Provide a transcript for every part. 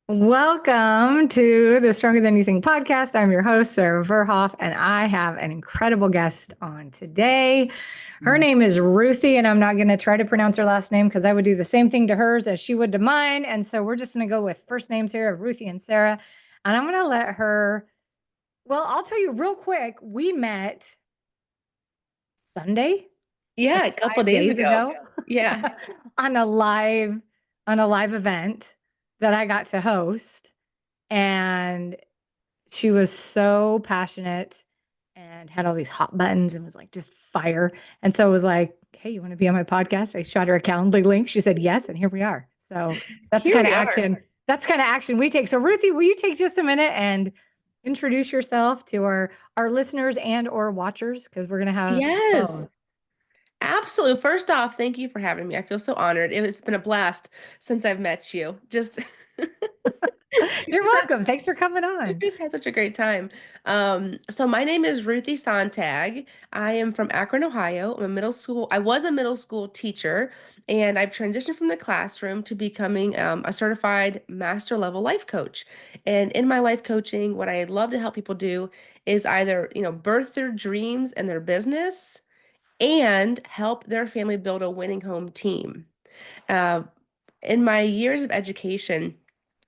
Welcome to the Stronger Than You Think podcast. I'm your host, Sarah Verhoff, and I have an incredible guest on today. Her name is Ruthie, and I'm not going to try to pronounce her last name because I would do the same thing to hers as she would to mine. And so we're just going to go with first names here of Ruthie and Sarah. And I'm going to let her, well, I'll tell you real quick. We met Sunday, Yeah, like a couple 5 days days ago. ago, Yeah. on a live event that I got to host. And she was so passionate and had all these hot buttons and was like just fire. And so it was like, hey, you want to be on my podcast? I shot her a Calendly link. She said yes, and here we are. So that's the Here kind of we are. action. That's the kind of action we take. So Ruthie, will you take just a minute and introduce yourself to our listeners and or watchers? Because we're gonna have Yes, both. absolutely. First off, thank you for having me. I feel so honored. It's been a blast since I've met you. Just we've You're just had, welcome. Thanks for coming we've on. just had such a great time. So my name is Ruthie Sontag. I am from Akron, Ohio. I was a middle school teacher, and I've transitioned from the classroom to becoming a certified master level life coach. And in my life coaching, what I love to help people do is either, birth their dreams and their business and help their family build a winning home team. Uh, in my years of education,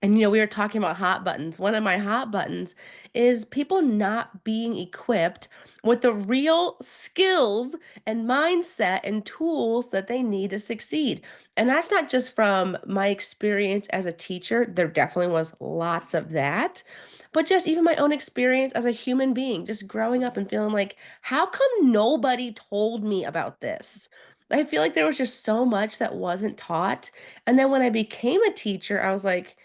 and we were talking about hot buttons. One of my hot buttons is people not being equipped with the real skills and mindset and tools that they need to succeed. And that's not just from my experience as a teacher, there definitely was lots of that, but just even my own experience as a human being, just growing up and feeling like, how come nobody told me about this? I feel like there was just so much that wasn't taught. And then when I became a teacher, I was like,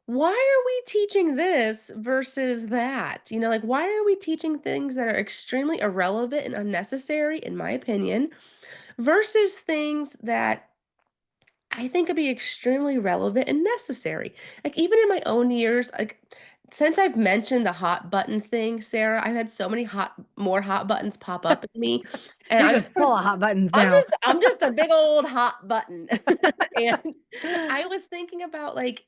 why are we teaching this versus that? Like, why are we teaching things that are extremely irrelevant and unnecessary, in my opinion, versus things that I think could be extremely relevant and necessary? Like, even in my own years, like, since I've mentioned the hot button thing, Sarah, I've had so many more hot buttons pop up in me. And You're I'm just full of hot buttons I'm now. just I'm just a big old hot button. And I was thinking about like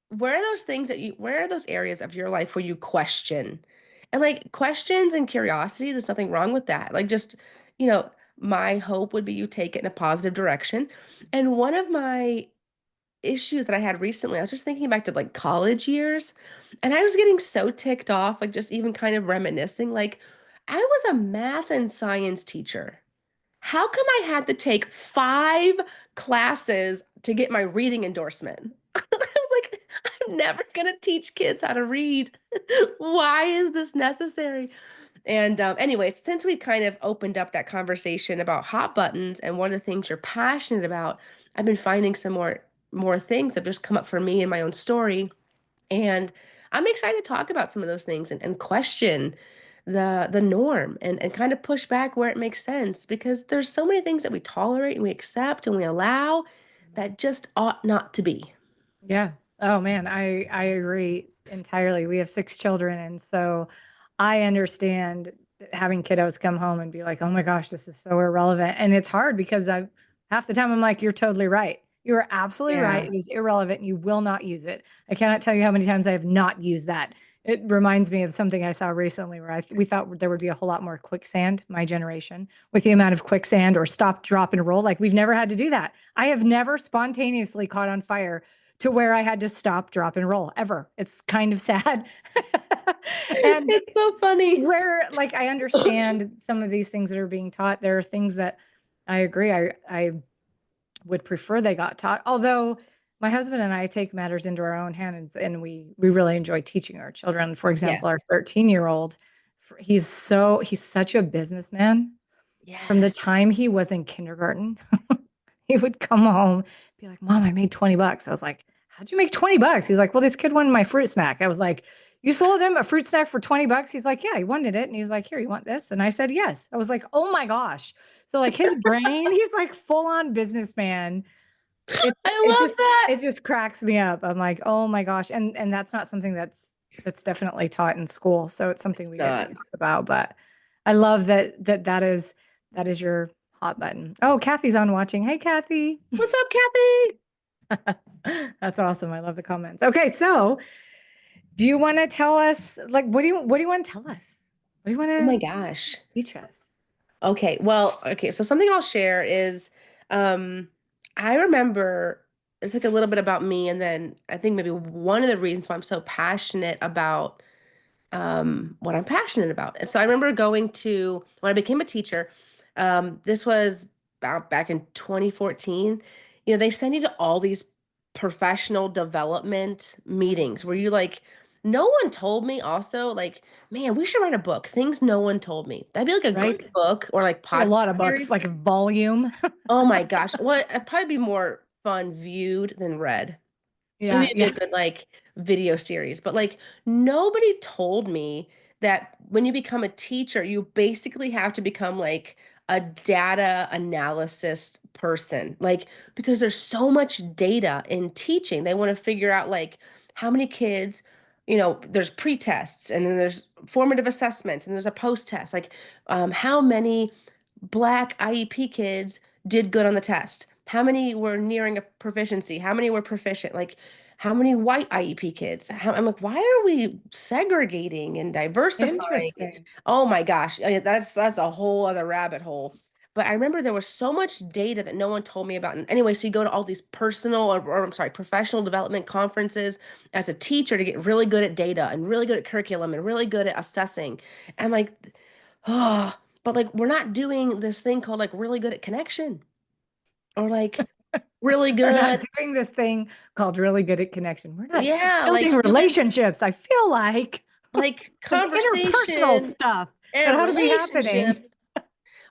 where are those areas of your life where you question? And like questions and curiosity, there's nothing wrong with that. Like just, you know, my hope would be you take it in a positive direction. And one of my issues that I had recently, I was just thinking back to like college years, and I was getting so ticked off, like just even kind of reminiscing, like I was a math and science teacher. How come I had to take 5 classes to get my reading endorsement? I was like, I'm never gonna teach kids how to read. Why is this necessary? And anyways, since we kind of opened up that conversation about hot buttons and one of the things you're passionate about, I've been finding some more things that have just come up for me in my own story. And I'm excited to talk about some of those things and question the norm and kind of push back where it makes sense because there's so many things that we tolerate and we accept and we allow that just ought not to be. Yeah. Oh man, I agree entirely. We have 6 children, and so I understand having kiddos come home and be like, "Oh my gosh, this is so irrelevant." And it's hard because I half the time I'm like, "You're totally right. You are absolutely right. Yeah. It is irrelevant. You will not use it." I cannot tell you how many times I have not used that. It reminds me of something I saw recently where we thought there would be a whole lot more quicksand, my generation, with the amount of quicksand or stop, drop, and roll. Like we've never had to do that. I have never spontaneously caught on fire to where I had to stop, drop, and roll ever. It's kind of sad. And It's so funny. where, like, I understand some of these things that are being taught. There are things that I agree. I would prefer they got taught. Although my husband and I take matters into our own hands, and we really enjoy teaching our children. For example, our Yes. 13-year-old, he's such a businessman. From the Yes. time he was in kindergarten, he would come home, be like, "Mom, I made 20 bucks." I was like, "How'd you make 20 bucks?" He's like, "Well, this kid wanted my fruit snack." I was like, "You sold him a fruit snack for 20 bucks?" He's like, "Yeah, he wanted it." And he's like, "Here, you want this?" And I said, "Yes." I was like, "Oh my gosh." So like his brain, he's like full on businessman. It I it love just that. it just cracks me up. I'm like, "Oh my gosh." And that's not something that's definitely taught in school. So it's something It's we get to not. talk about. But I love that is your hot button. Oh, Kathy's on watching. Hey, Kathy. What's up, Kathy? That's awesome. I love the comments. Okay, so do you want to tell us, like, what do you want to tell us? What do you want Oh my to gosh. teach us? Okay, well, okay, so something I'll share is um I remember it's like a little bit about me, and then I think maybe one of the reasons why I'm so passionate about what I'm passionate about. And so I remember going to when I became a teacher, this was about back in 2014. They send you to all these professional development meetings where you like, no one told me also, like, man, we should write a book. Things no one told me. That'd be like a Right? great book or like A podcast lot of books, series. like volume. Oh my gosh. Well, it'd probably be more fun viewed than read. It Yeah, would be a yeah. good like video series, but like nobody told me that when you become a teacher, you basically have to become like a data analysis person. Like, because there's so much data in teaching. They want to figure out like how many kids, there's pre-tests and then there's formative assessments and there's a post-test. Like, how many Black IEP kids did good on the test? How many were nearing a proficiency? How many were proficient? Like, how many white IEP kids? I'm like, why are we segregating and diversifying? Interesting. Oh my gosh, that's a whole other rabbit hole. But I remember there was so much data that no one told me about. And anyway, so you go to all these personal or I'm sorry, professional development conferences as a teacher to get really good at data and really good at curriculum and really good at assessing. And I'm like, oh, but like we're not doing this thing called like really good at connection or like really We're not good. doing this thing called really good at connection. We're not Yeah, building like really relationships. I feel like like some interpersonal conversation stuff that and ought to be happening. relationship.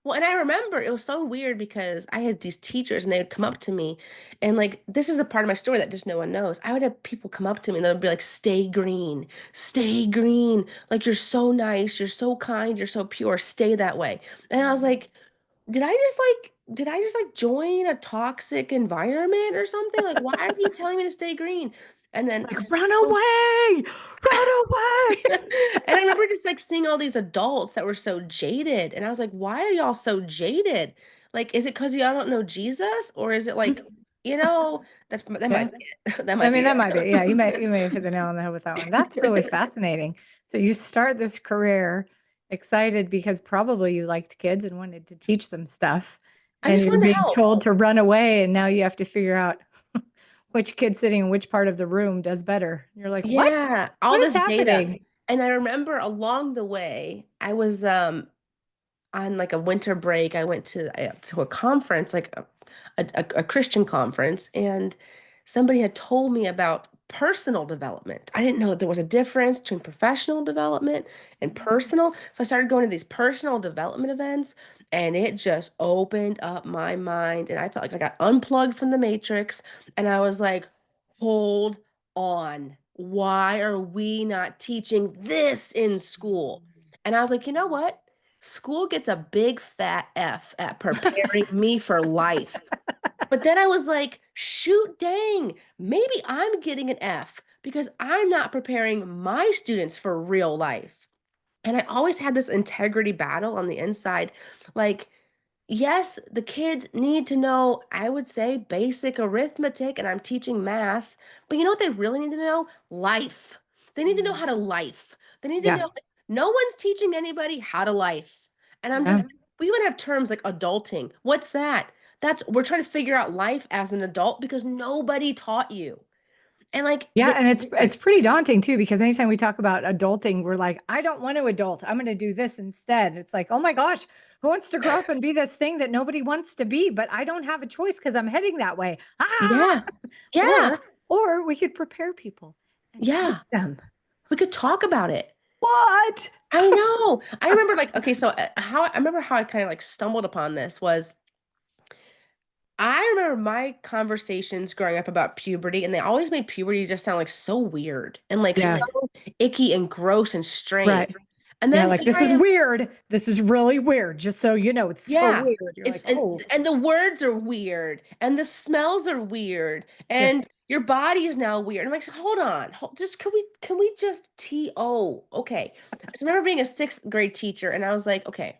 Well, and I remember it was so weird because I had these teachers and they would come up to me and like this is a part of my story that just no one knows. I would have people come up to me and they'd be like, stay green, stay green. Like you're so nice, you're so kind, you're so pure, stay that way. And I was like, did I just like join a toxic environment or something? Like, why are you telling me to stay green? And then Like, run away, run away. and I remember just like seeing all these adults that were so jaded. And I was like, why are y'all so jaded? Like, is it because y'all don't know Jesus? Or is it like, that Yeah. might be it. That I might mean, be that it. might be, yeah, you may have hit the nail on the head with that one. That's really fascinating. So you start this career excited because probably you liked kids and wanted to teach them stuff, I and just you're wanted to being help. told to run away, and now you have to figure out which kid sitting in which part of the room does better. You're like, what? Yeah, all What is this data. happening? And I remember along the way, I was on like a winter break. I went to a conference, like a Christian conference, and somebody had told me about personal development. I didn't know that there was a difference between professional development and personal. So I started going to these personal development events, and it just opened up my mind. And I felt like I got unplugged from the matrix, and I was like, hold on. Why are we not teaching this in school? And I was like, you know what? School gets a big fat F at preparing me for life. But then I was like, shoot, dang, maybe I'm getting an F because I'm not preparing my students for real life. And I always had this integrity battle on the inside. Like, yes, the kids need to know, I would say, basic arithmetic, and I'm teaching math. But you know what they really need to know? Life. They need to know Mm. how to life. They need to Yeah. know that no one's teaching anybody how to life. And I'm Yeah. just, we even have terms like adulting. What's that? We're trying to figure out life as an adult because nobody taught you. And like, Yeah, and it's pretty daunting too because anytime we talk about adulting, we're like, I don't want to adult. I'm going to do this instead. It's like, oh my gosh, who wants to grow up and be this thing that nobody wants to be, but I don't have a choice because I'm heading that way. Ah! yeah, yeah, Or or we could prepare people and teach yeah. them. We could talk about it. What? I know. I remember like okay, so how I remember how I kind of like stumbled upon this was I remember my conversations growing up about puberty, and they always made puberty just sound like so weird and like so Yeah, icky and gross and strange. right. And Yeah, then like here this I is am, weird. This is really weird. Just so you know, it's so yeah. weird. You're It's like, oh, and the words are weird, and the smells are weird, yeah. and your body is now weird. I'm like, hold on, just can we just TO? Okay. So I remember being a sixth grade teacher, and I was like, okay.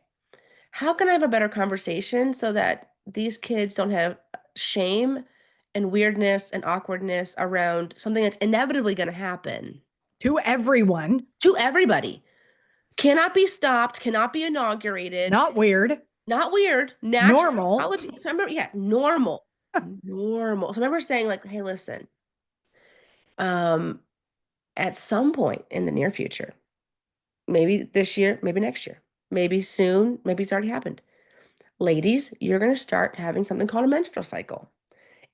How can I have a better conversation so that these kids don't have shame and weirdness and awkwardness around something that's inevitably going to happen To everyone. to everybody. Cannot be stopped, cannot be inaugurated, Not weird. not weird, natural Normal. biology. So I remember, yeah, normal, normal. So I remember saying like, hey, listen, um, at some point in the near future, maybe this year, maybe next year, maybe soon, maybe it's already happened. Ladies, you're going to start having something called a menstrual cycle.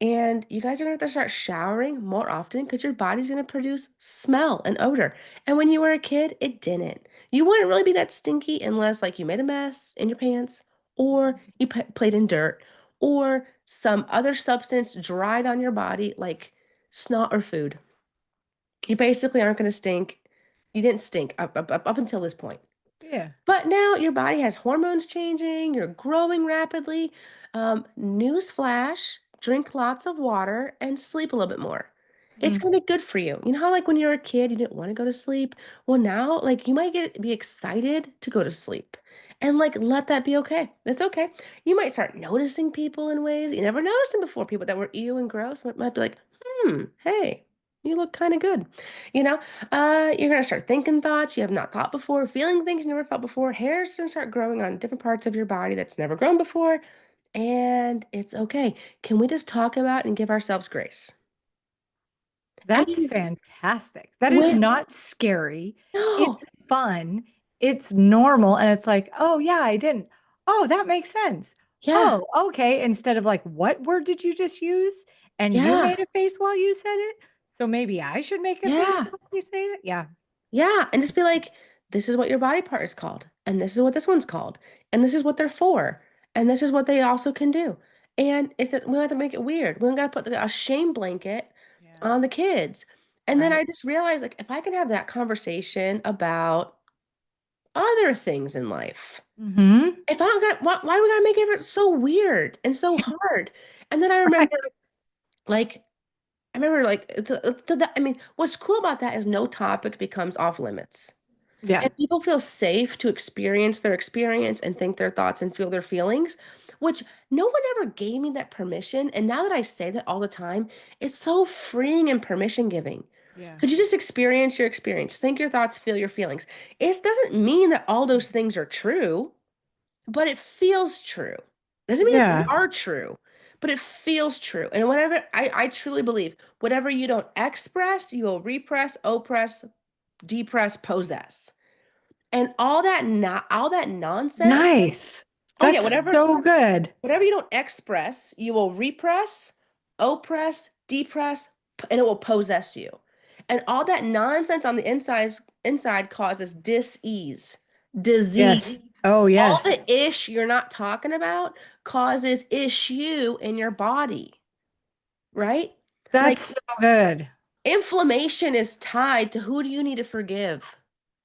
And you guys are going to have to start showering more often because your body's going to produce smell and odor. And when you were a kid, it didn't. You wouldn't really be that stinky unless, like, you made a mess in your pants, or you played in dirt, or some other substance dried on your body, like snot or food. You basically aren't going to stink. You didn't stink up until this point. Yeah. But now your body has hormones changing, you're growing rapidly. Newsflash, drink lots of water and sleep a little bit more. It's Mm. gonna be good for you. You know how, like, when you were a kid, you didn't want to go to sleep? Well, now, like, you might be excited to go to sleep. And like, let that be okay. That's okay. You might start noticing people in ways that you never noticed them before, people that were ew and gross. It might be like, hey, you look kind of good. You know, you're gonna start thinking thoughts you have not thought before, feeling things you never felt before. Hair's gonna start growing on different parts of your body that's never grown before, and it's okay. Can we just talk about and give ourselves grace? I That's mean, fantastic. That is when not scary. no, It's fun. It's normal. And it's like, oh, yeah, I didn't. Oh, that makes sense. yeah, Oh, okay. Instead of like, what word did you just use? And you yeah, made a face while you said it. So maybe I should make a face yeah. while you say it. Yeah. Yeah, and just be like, this is what your body part is called, and this is what this one's called, and this is what they're for, and this is what they also can do. And we don't have to make it weird. We don't got to put a shame blanket Yeah. on the kids. And then Right. I just realized, like, if I can have that conversation about other things in life, Mm-hmm. if I don't got, why do we gotta make it so weird and so hard? And then Right. like, like, I mean, what's cool about that is no topic becomes off limits. Yeah. And people feel safe to experience their experience and think their thoughts and feel their feelings, which no one ever gave me that permission. And now that I say that all the time, it's so freeing and permission giving. Yeah. Could you just experience your experience, think your thoughts, feel your feelings? It doesn't mean that all those things are true, but it feels true. Doesn't mean that they Yeah. are true, but it feels true. And whatever, I truly believe, whatever you don't express, you will repress, oppress, depress, possess. And all that nonsense. Nice. Oh yeah, That's so good. whatever you don't express, you will repress, oppress, depress, and it will possess you. And all that nonsense on the inside causes dis-ease, Yes. disease. Oh, All yes. the ish you're not talking about causes issue in your body, right? That's Like, so good. inflammation is tied to who do you need to forgive?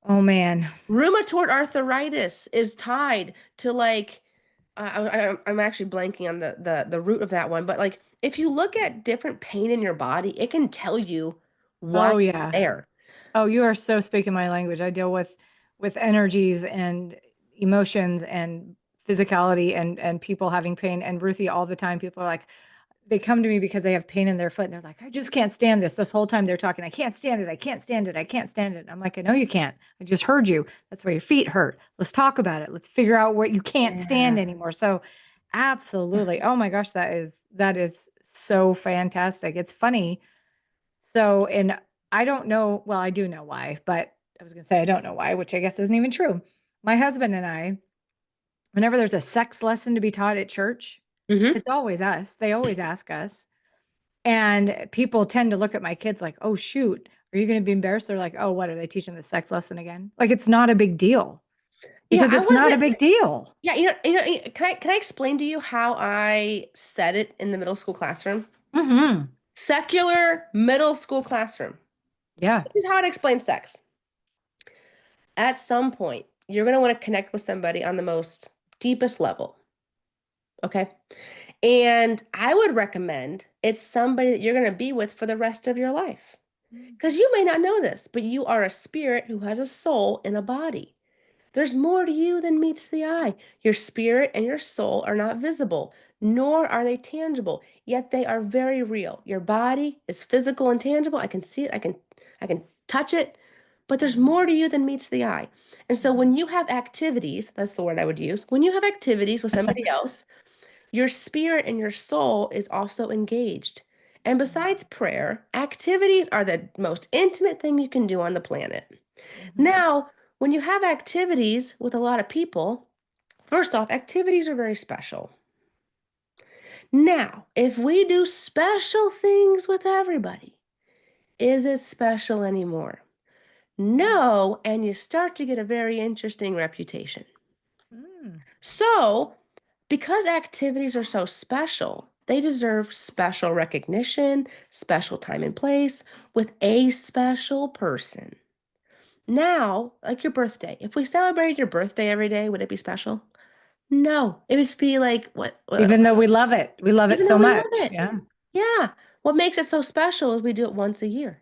Oh, man. Rheumatoid arthritis is tied to, like, I'm actually blanking on the root of that one, but like, if you look at different pain in your body, it can tell you why Oh, it's yeah. there. Oh, you are so speaking my language. I deal with energies and emotions and physicality and people having pain. And Ruthie, all the time, people are like, they come to me because they have pain in their foot and they're like, I just can't stand this. This whole time they're talking, I can't stand it. I can't stand it. I can't stand it. And I'm like, I know you can't. I just heard you. That's why your feet hurt. Let's talk about it. Let's figure out what you can't stand Yeah. anymore. So absolutely. Oh my gosh, that is so fantastic. It's funny. So, and I don't know, well, I do know why, but I was going to say I don't know why, which I guess isn't even true. My husband and I, whenever there's a sex lesson to be taught at church, Hmm. it's always us. They always ask us. And people tend to look at my kids like, oh, shoot, are you going to be embarrassed? They're like, oh, what are they teaching the sex lesson again? Like, it's not a big deal Yeah, because I it's not a wasn't. big deal. Yeah, can I explain to you how I said it in the middle school classroom? Hmm. Secular middle school classroom. Yeah. This is how I'd explain sex. At some point, you're going to want to connect with somebody on the most deepest level. Okay. And I would recommend it's somebody that you're going to be with for the rest of your life. Because you may not know this, but you are a spirit who has a soul in a body. There's more to you than meets the eye. Your spirit and your soul are not visible, nor are they tangible, yet they are very real. Your body is physical and tangible. I can see it, I can touch it, but there's Mhm. more to you than meets the eye. And so Mhm. when you have activities, that's the word I would use. When you have activities with somebody else, your spirit and your soul is also engaged. And besides prayer, activities are the most intimate thing you can do on the planet. Mhm. Now, when you have activities with a lot of people, first off, activities are very special. Now, if we do special things with everybody, is it special anymore? Mhm. No, and you start to get a very interesting reputation. Mm. So, because activities are so special, they deserve special recognition, special time and place with a special person. Now, like your birthday, if we celebrated your birthday every day, would it be special? No, it would just be like what Even though we love it even so though we love much. it. Yeah. Yeah. What makes it so special is we do it once a year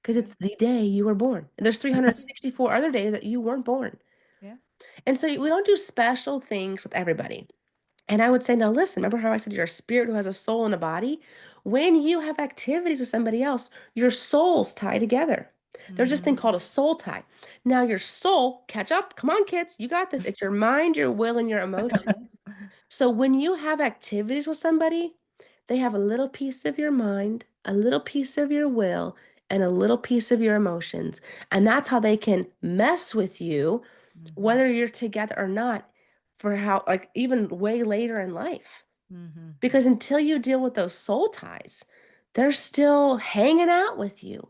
because Yeah. it's the day you were born. And there's 364 other days that you weren't born. Yeah. And so we don't do special things with everybody. And I would say, now listen, remember how I said you're a spirit who has a soul and a body? When you have activities with somebody else, your souls tie together. There's this thing Mhm. called a soul tie. Now, your soul, catch up. Come on, kids. You got this. It's your mind, your will, and your emotion. So when you have activities with somebody, they have a little piece of your mind, a little piece of your will, and a little piece of your emotions. And that's how they can mess with you, Mhm. whether you're together or not, for how, like, even way later in life. Mhm. Because until you deal with those soul ties, they're still hanging out with you.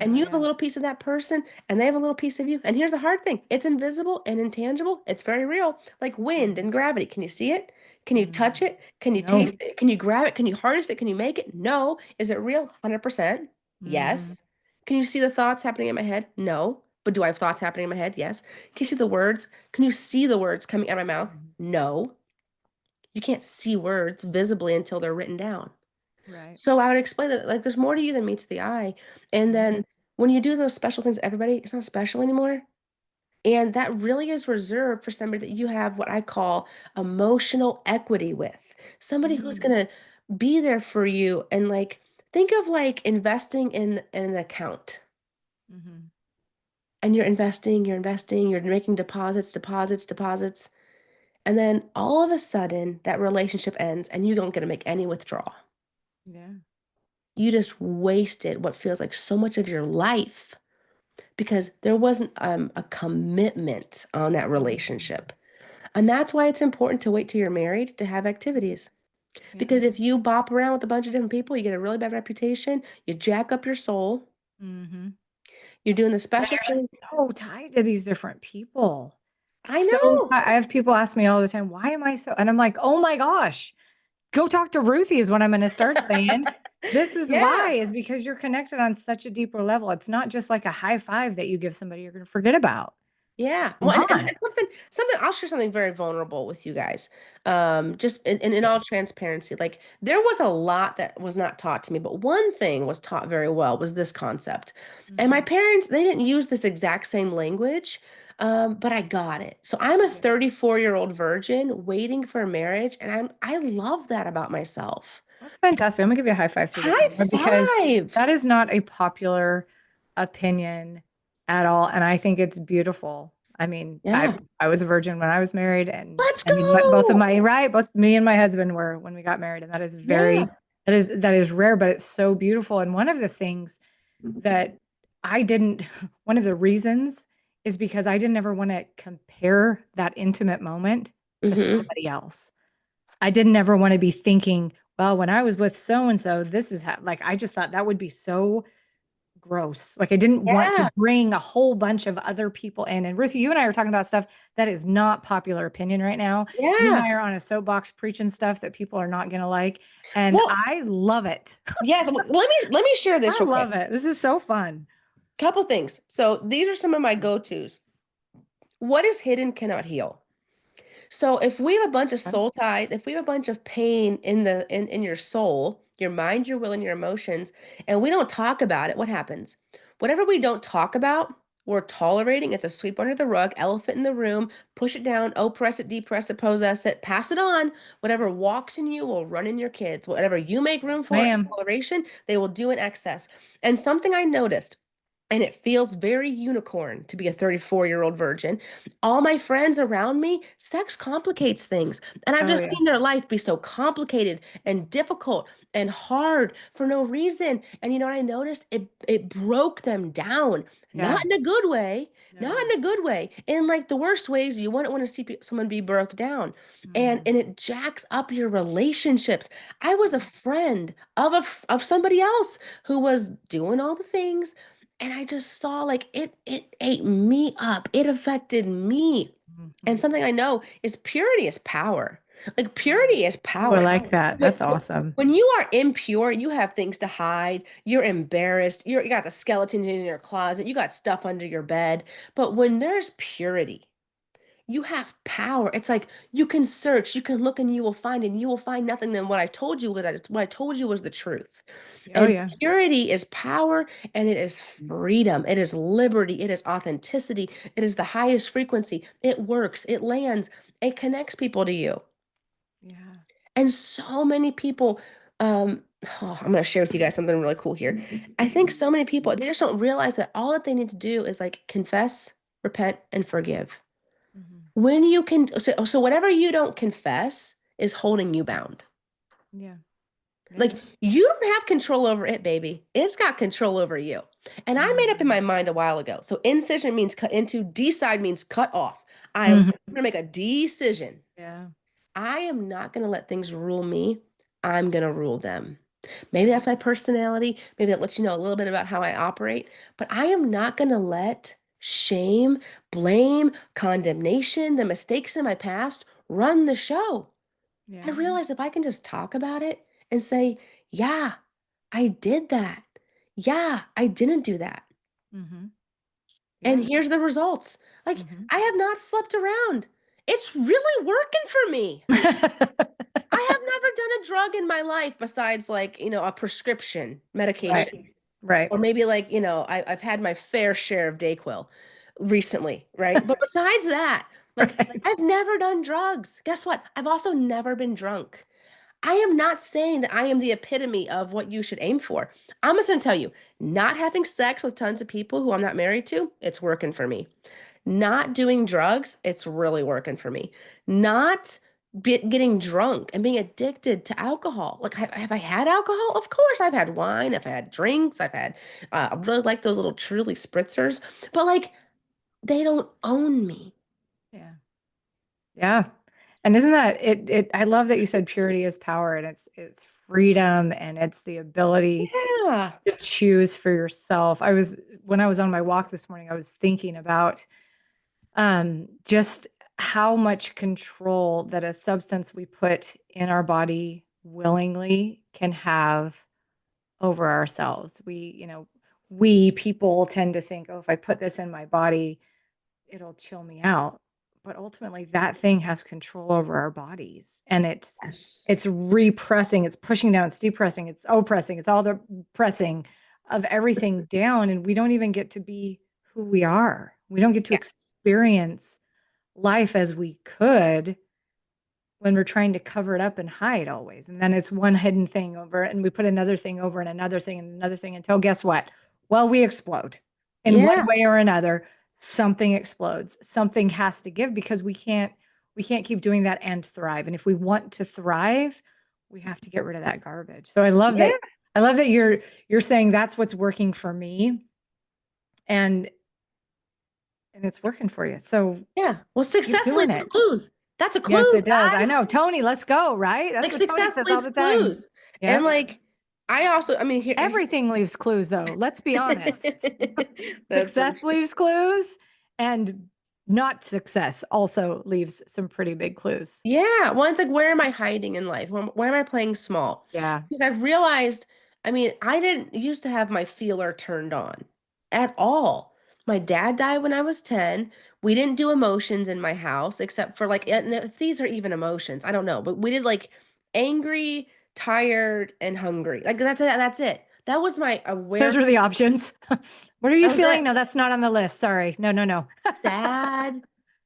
And Yeah, you have a yeah. little piece of that person, and they have a little piece of you. And here's the hard thing, it's invisible and intangible. It's very real, like wind Mhm. and gravity. Can you see it? Can you touch Mhm. it? Can you No. taste it? Can you grab it? Can you harness it? Can you make it? No. Is it real? 100%. Mhm. Yes. Can you see the thoughts happening in my head? No. But do I have thoughts happening in my head? Yes. Can you see the words? Can you see the words coming out of my mouth? Mhm. No. You can't see words visibly until they're written down. Right. So I would explain that like there's more to you than meets the eye. And Mhm. then when you do those special things, everybody, it's not special anymore. And that really is reserved for somebody that you have what I call emotional equity with. Somebody who's Mm. gonna be there for you and like think of like investing in an account. Mhm. And you're making deposits, deposits, deposits. And then all of a sudden that relationship ends and you don't get to make any withdrawal. Yeah. You just wasted what feels like so much of your life because there wasn't a commitment on that Mhm. relationship. And that's why it's important to wait till you're married to have activities. Yeah. Because if you bop around with a bunch of different people, you get a really bad reputation, you jack up your soul, Mhm. you're doing the And special you're thing. so tied to these different people. I So know. I have people ask me all the time, "Why am I so?" And I'm like, "Oh my gosh, go talk to Ruthie," is what I'm gonna start saying. This is why, Yeah. is because you're connected on such a deeper level. It's not just like a high five that you give somebody you're gonna forget about. Yeah. Well, and Not. something I'll share something very vulnerable with you guys. Just in Yeah. all transparency, like there was a lot that was not taught to me, but one thing was taught very well was this concept. And my Mhm. parents, they didn't use this exact same language, but I got it. So I'm a Yeah. 34-year-old virgin waiting for marriage, and I love that about myself. That's fantastic. I'm gonna give you a high five through the High camera because five. that is not a popular opinion at all, and I think it's beautiful. I mean, Yeah. I was a virgin when I was married, and Let's I mean, both of go. my right, both me and my husband were when we got married, and that is Yeah. very that is rare, but it's so beautiful. And one of the things that I didn't, one of the reasons is because I didn't ever want to compare that intimate moment to Hmm. somebody else. I didn't ever want to be thinking, well, when I was with so and so, this is how, like, I just thought that would be so gross. Like, I didn't want to Yeah. bring a whole bunch of other people in. And Ruthie, you and I are talking about stuff that is not popular opinion right now. You and Yeah. I are on a soapbox preaching stuff that people are not going to like. And Well, I love it. yes, let me share this I real quick. love it. This is so fun. Couple things. So these are some of my go-tos. What is hidden cannot heal. So if we have a bunch of soul ties, if we have a bunch of pain in your soul, your mind, your will, and your emotions, and we don't talk about it, what happens? Whatever we don't talk about We're tolerating. It's a sweep under the rug, elephant in the room, push it down, oppress it, depress it, possess it, pass it on. Whatever walks in you will run in your kids. Whatever you make room Yes, for in ma'am. toleration, they will do in excess. And something I noticed, and it feels very unicorn to be a 34-year-old virgin. All my friends around me, sex complicates things. And I've Oh just yeah. seen their life be so complicated and difficult and hard for no reason. And you know what I noticed? It broke them down, not Yeah. in a good way, not No. in a good way. In like the worst ways, you wouldn't want to see someone be broke down. Mhm. And it jacks up your relationships. I was a Yeah. friend of of somebody else who was doing all the things, and I just saw like it ate me up. It affected me. And Mhm. something I know is purity is power. Like Yeah. purity is Ooh, I power. like that. When, That's awesome. when you are impure, you have things to hide. You're embarrassed. You got the skeletons in your closet. You got stuff under your bed. But when there's purity, you have power. It's like you can search, you can look, and you will find nothing than what I told you. What I told you was the truth. Oh And yeah. purity is power, and it is freedom. It is liberty. It is authenticity. It is the highest frequency. It works. It lands. It connects people to you. Yeah. And so many people, I'm going to share with you guys something really cool here. I think so many people, they just don't realize that all that they need to do is like confess, repent, and forgive. Mhm. When you can, so whatever you don't confess is holding you bound. Yeah. Yeah. Like you don't have control over it, baby. It's got control over you. And I made up in Mhm. my mind a while ago. So incision means cut into, decide means cut off. I was Mhm. like, I'm gonna make a decision. Yeah. I am not gonna let things rule me. I'm gonna rule them. Maybe that's my Yes. personality. Maybe that lets you know a little bit about how I operate. But I am not gonna let shame, blame, condemnation, the mistakes in my past run the show. I Yeah. realize if I can just talk about it and say, yeah, I did that. Yeah, I didn't do that. Mhm. And Yeah. here's the results. Like, Mhm. I have not slept around. It's really working for me. I have never done a drug in my life besides like, a prescription medication. Right. Right. Or maybe like, I've had my fair share of Dayquil recently, right? But besides that, like Right. I've never done drugs. Guess what? I've also never been drunk. I am not saying that I am the epitome of what you should aim for. I'm just gonna tell you, not having sex with tons of people who I'm not married to, it's working for me. Not doing drugs, it's really working for me. Not getting drunk and being addicted to alcohol. Like, have I had alcohol? Of course, I've had wine, I've had drinks, I really like those little truly spritzers, but like, they don't own me. Yeah. Yeah. And isn't that it I love that you said purity is power, and it's freedom, and it's the ability Yeah. to choose for yourself. When I was on my walk this morning, I was thinking about just how much control that a substance we put in our body willingly can have over ourselves. We people tend to think, oh, if I put this in my body, it'll chill me out. But ultimately, that thing has control over our bodies, and it's Yes. repressing, it's pushing down, it's depressing, it's oppressing, it's all the pressing of everything down, and we don't even get to be who we are. We don't get to Yeah. experience life as we could when we're trying to cover it up and hide always. And then it's one hidden thing over, and we put another thing over, and another thing and another thing until guess what? Well, we explode in one Yeah. way or another. Something explodes. Something has to give because we can't keep doing that and thrive. And if we want to thrive, we have to get rid of that garbage. So Yeah. I love that you're saying that's what's working for me, and it's working for you. So Yeah. Well, keep success doing leaves it. clues. That's a Yes, clue, it does. I guys. know. Tony, let's go, right? That's Like what Tony success says all leaves the time. clues. And Yep. like I also, I mean, here Everything leaves clues, though. Let's be honest. that's so Success true. leaves clues, and not success also leaves some pretty big clues. Yeah. Well, it's like, where am I hiding in life? Where am I playing small? Yeah. Because I've realized, I mean, I didn't used to have my feeler turned on at all. My dad died when I was 10. We didn't do emotions in my house except for like, and if these are even emotions, I don't know, but we did like angry, tired, and hungry. Like that's it. That's it. That was my Those awareness. were the options. What are you That was feeling? it. No, that's not on the list. Sorry. No, no, no. Sad,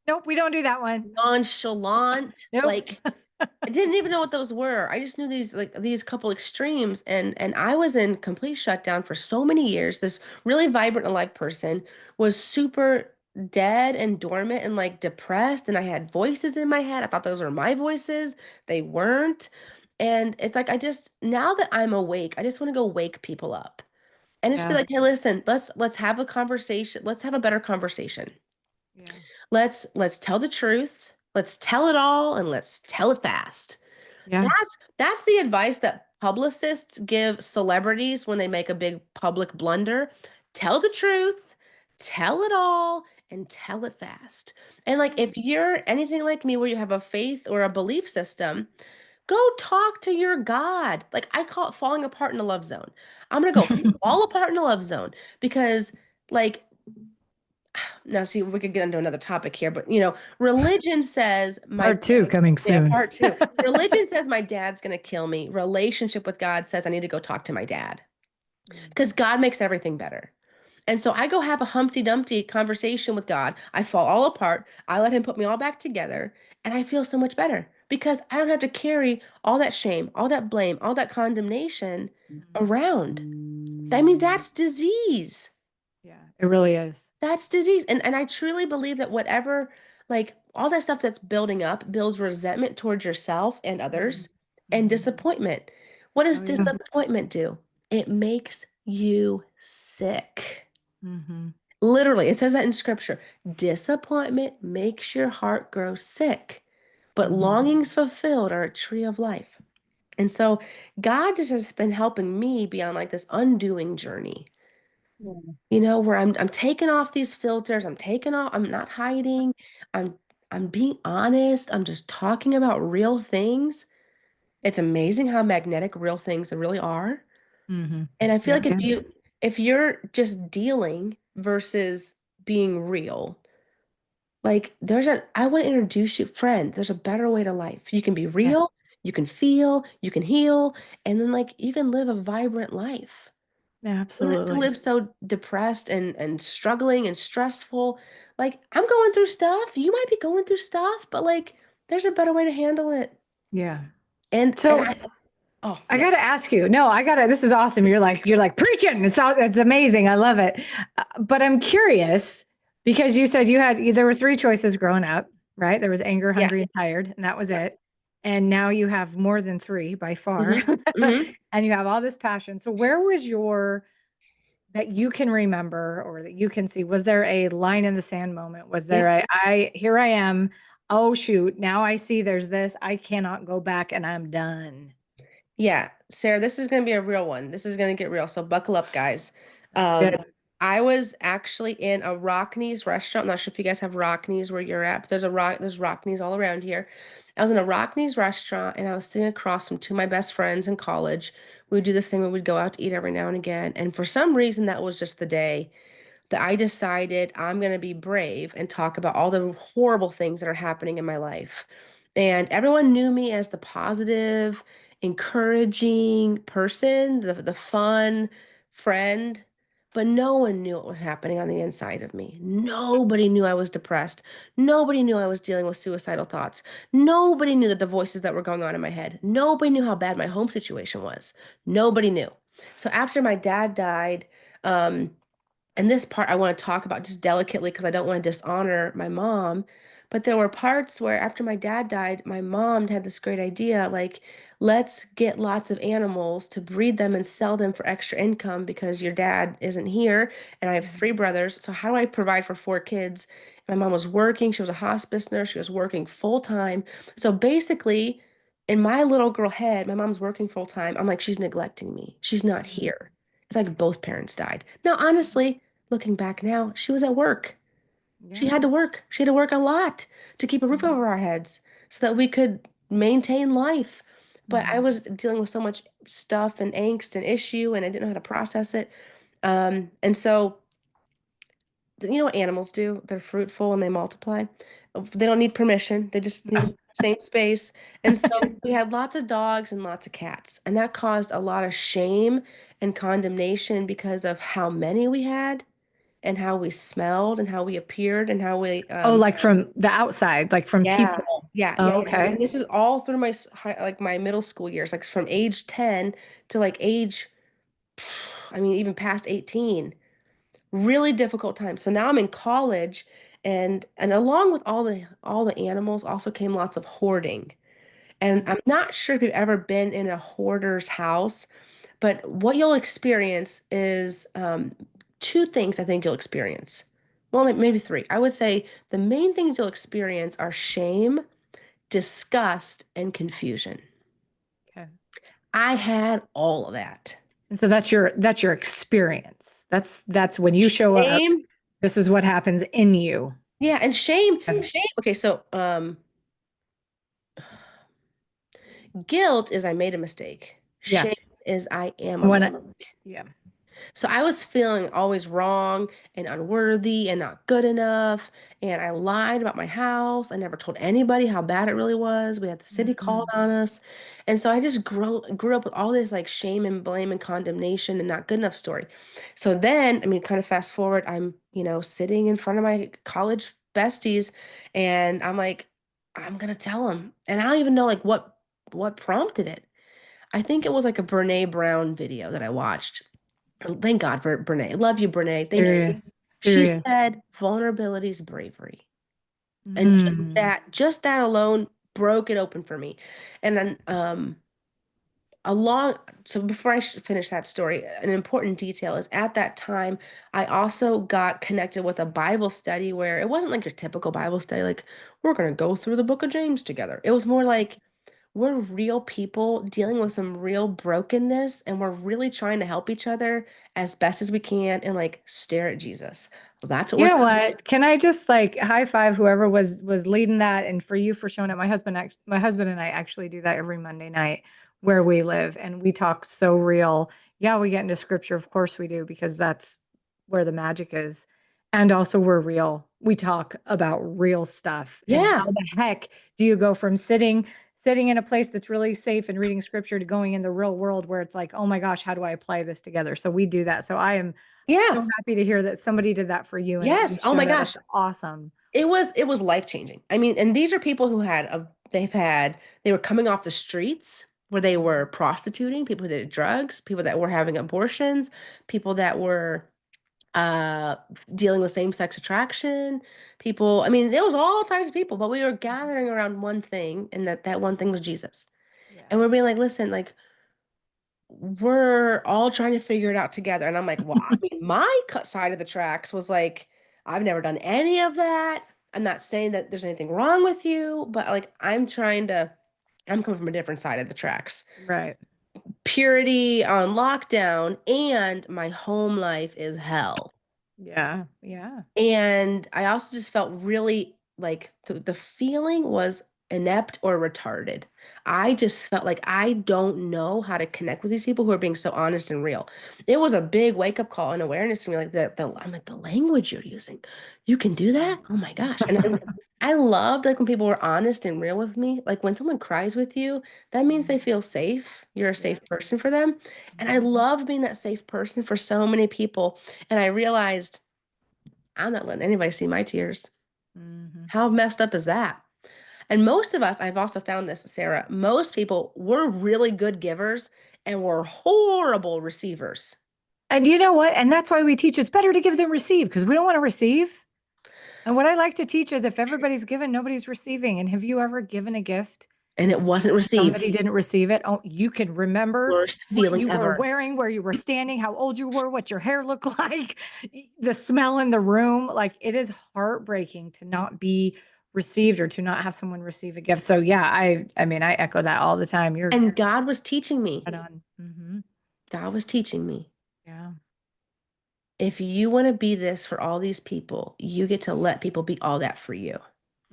Nope, we don't do that one. nonchalant, Nope. like I didn't even know what those were. I just knew these couple extremes, and I was in complete shutdown for so many years. This really vibrant alive person was super dead and dormant and like depressed, and I had voices in my head. I thought those were my voices. They weren't. And it's like I just now that I'm awake, I just want to go wake people up and just be Yeah. like, "Hey, listen, let's have a conversation. Let's have a better conversation. Yeah. Let's tell the truth. Let's tell it all and let's tell it fast." Yeah. That's the advice that publicists give celebrities when they make a big public blunder. Tell the truth, tell it all, and tell it fast. And like if you're anything like me where you have a faith or a belief system, go talk to your God. Like I call it falling apart in a love zone. I'm gonna go fall apart in a love zone because like now see we could get into another topic here, but religion says Part two coming yeah, soon. part two. Religion says my dad's gonna kill me. Relationship with God says I need to go talk to my dad because God makes everything better. And so I go have a Humpty Dumpty conversation with God. I fall all apart. I let him put me all back together, and I feel so much better because I don't have to carry all that shame, all that blame, all that condemnation around. I mean, that's disease. Yeah, it really is. That's disease. And I truly believe that whatever, like all that stuff that's building up builds resentment towards yourself and others and Mhm. disappointment. What does Oh, yeah. disappointment do? It makes you sick. Hmm. Literally, it says that in scripture. Disappointment makes your heart grow sick, but Hmm. longings fulfilled are a tree of life. And so God just has been helping me be on like this undoing journey, where I'm taking off these filters, I'm not hiding, I'm I'm being honest, I'm just talking about real things. It's amazing how magnetic real things really are. Hmm. And I feel Yeah. like if you're just dealing versus being real, like I want to introduce you, friend, there's a better way to life. You can be Yeah. real, you can feel, you can heal, and then like you can live a vibrant life. Yeah, You don't have to absolutely. live so depressed and struggling and stressful. Like I'm going through stuff. You might be going through stuff, but like there's a better way to handle it. Yeah. And So I oh I yeah. got to ask you. No, I got to. This is awesome. You're like preaching. It's amazing. I love it. But I'm curious because you said there were three choices growing up, right? There was anger, Yeah. hungry, and tired, and that was Yeah. it. And now you have more than three by far, Hmm. Hmm. and you have all this passion. So where was your that you can remember or that you can see? Was there a line in the sand moment? Was Yeah. there here I am. Oh shoot, now I see there's this. I cannot go back and I'm done. Yeah, Sarah, this is going to be a real one. This is going to get real. So buckle up, guys. That's good. I was actually in a Rockne's restaurant. I'm not sure if you guys have Rockne's where you're at, but there's Rockne's all around here. I was in a Rockne's restaurant and I was sitting across from two of my best friends in college. We would do this thing where we'd go out to eat every now and again. And for some reason, that was just the day that I decided I'm going to be brave and talk about all the horrible things that are happening in my life. And everyone knew me as the positive, encouraging person, the fun friend, but no one knew what was happening on the inside of me. Nobody knew I was depressed. Nobody knew I was dealing with suicidal thoughts. Nobody knew that the voices that were going on in my head. Nobody knew how bad my home situation was. Nobody knew. So after my dad died, um, and this part I want to talk about just delicately because I don't want to dishonor my mom. But there were parts where after my dad died, my mom had this great idea like, let's get lots of animals to breed them and sell them for extra income because your dad isn't here. And I have three brothers. So, how do I provide for four kids? My mom was working. She was a hospice nurse. She was working full time. So, basically, in my little girl head, my mom's working full time. I'm like, she's neglecting me. She's not Mhm. here. It's like both parents died. Now, honestly, looking back now, she was at work. She Yeah. had to work. She had to work a lot to keep a roof Mhm. over our heads so that we could maintain life. But I Mhm. was dealing with so much stuff and angst and issue, and I didn't know how to process it. And so, you know what animals do? They're fruitful and they multiply. They don't need permission. They just need No. to same space. And so we had lots of dogs and lots of cats. And that caused a lot of shame and condemnation because of how many we had and how we smelled and how we appeared and how we Oh, like from the outside, like from yeah. people. Yeah, Oh, yeah, yeah. okay. And this is all through my like my middle school years, like from age 10 to like age I mean even past 18. Really difficult time. So now I'm in college and along with all the animals also came lots of hoarding. And Mm, I'm not sure if you've ever been in a hoarder's house, but what you'll experience is two things I think you'll experience. Well, maybe three. I would say the main things you'll experience are shame, disgust, and confusion. okay. I had all of that. And so that's your experience. That's when you show up, Shame, this is what happens in you. yeah, and shame, Okay. shame. Okay, so guilt is I made a mistake. Yeah. Shame is I am a When mistake. I, yeah. So I was feeling always wrong and unworthy and not good enough. And I lied about my house. I never told anybody how bad it really was. We had the city called Mhm. on us. And so I just grew up with all this like shame and blame and condemnation and not good enough story. So then, I mean, kind of fast forward, I'm, sitting in front of my college besties and I'm like, I'm gonna tell them. And I don't even know like what prompted it. I think it was like a Brene Brown video that I watched. Thank God for Brene. Love you, Brene. Thank you. Serious. She Serious. said vulnerability is bravery. And Mm. just that alone broke it open for me. And then along so before I finish that story, an important detail is at that time I also got connected with a Bible study where it wasn't like your typical Bible study, like we're going to go through the book of James together. It was more like we're real people dealing with some real brokenness and we're really trying to help each other as best as we can and like stare at Jesus. Well, that's what You we're know what? Can I just like high five whoever was leading that, and for you for showing up. My husband and I actually do that every Monday night where we live, and we talk so real. Yeah, we get into scripture, of course we do, because that's where the magic is. And also we're real. We talk about real stuff. And how yeah. the heck do you go from sitting in a place that's really safe and reading scripture to going in the real world where it's like, oh my gosh, how do I apply this together? So we do that. So I am so Yeah. happy to hear that somebody did that for you and that you Yes. Oh my showed up. gosh. That's awesome. It was life-changing. I mean, and these are people who they were coming off the streets where they were prostituting, people who did drugs, people that were having abortions, people that were uh dealing with same-sex attraction, people, I mean, there was all types of people, but we were gathering around one thing, and that one thing was Jesus. And Yeah. we're being like, listen, like we're all trying to figure it out together. And I'm like, well, I mean, my cut side of the tracks was like, I've never done any of that. I'm not saying that there's anything wrong with you, but like I'm coming from a different side of the tracks. Right. Purity on lockdown, and my home life is hell. Yeah. Yeah. And I also just felt really like the feeling was inept or retarded. I just felt like I don't know how to connect with these people who are being so honest and real. It was a big wake up call and awareness to me, like I'm like the language you're using. You can do that? Oh my gosh. And I loved like when people were honest and real with me. Like when someone cries with you, that means they Mhm. feel safe. You're a Yeah. safe person for them. And I Mhm. love being that safe person for so many people. And I realized I'm not letting anybody see my tears. Mhm. How messed up is that? And most of us, I've also found this, Sarah, most people were really good givers and were horrible receivers. And you know what? And that's why we teach it's better to give than receive because we don't want to receive. And what I like to teach is if everybody's given, nobody's receiving. And have you ever given a gift And it and wasn't received. somebody didn't receive it? Oh, you can remember Worst what feeling you were ever. wearing, where you were standing, how old you were, what your hair looked like, the smell in the room. Like it is heartbreaking to not be received or to not have someone receive a gift. So yeah, I mean, I echo that all the time. You're And God was teaching me. right on. God was teaching me. Yeah. If you want to be this for all these people, you get to let people be all that for you.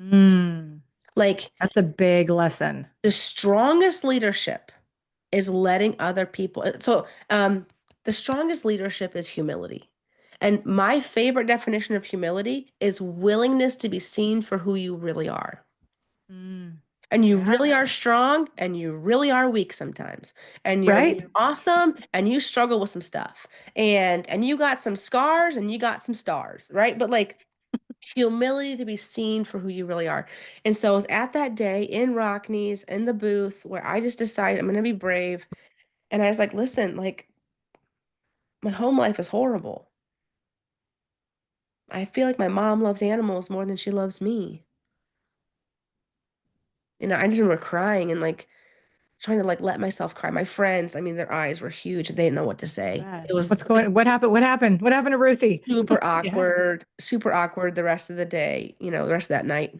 Mm, Like that's a big lesson. the strongest leadership is letting other people. The strongest leadership is humility. And my favorite definition of humility is willingness to be seen for who you really are. Mm. And you Yeah. really are strong and you really are weak sometimes. And you're Right. awesome and you struggle with some stuff. And you got some scars and you got some stars, right? But like humility to be seen for who you really are. And so I was at that day in Rockne's in the booth where I just decided I'm going to be brave. And I was like, listen, like my home life is horrible. I feel like my mom loves animals more than she loves me. You know, I just remember crying and like trying to like let myself cry. My friends, I mean, their eyes were huge. They didn't know what to I say. bet. It was What happened? What happened? What happened to Ruthie? Yeah. super awkward the rest of the day, you know, the rest of that night.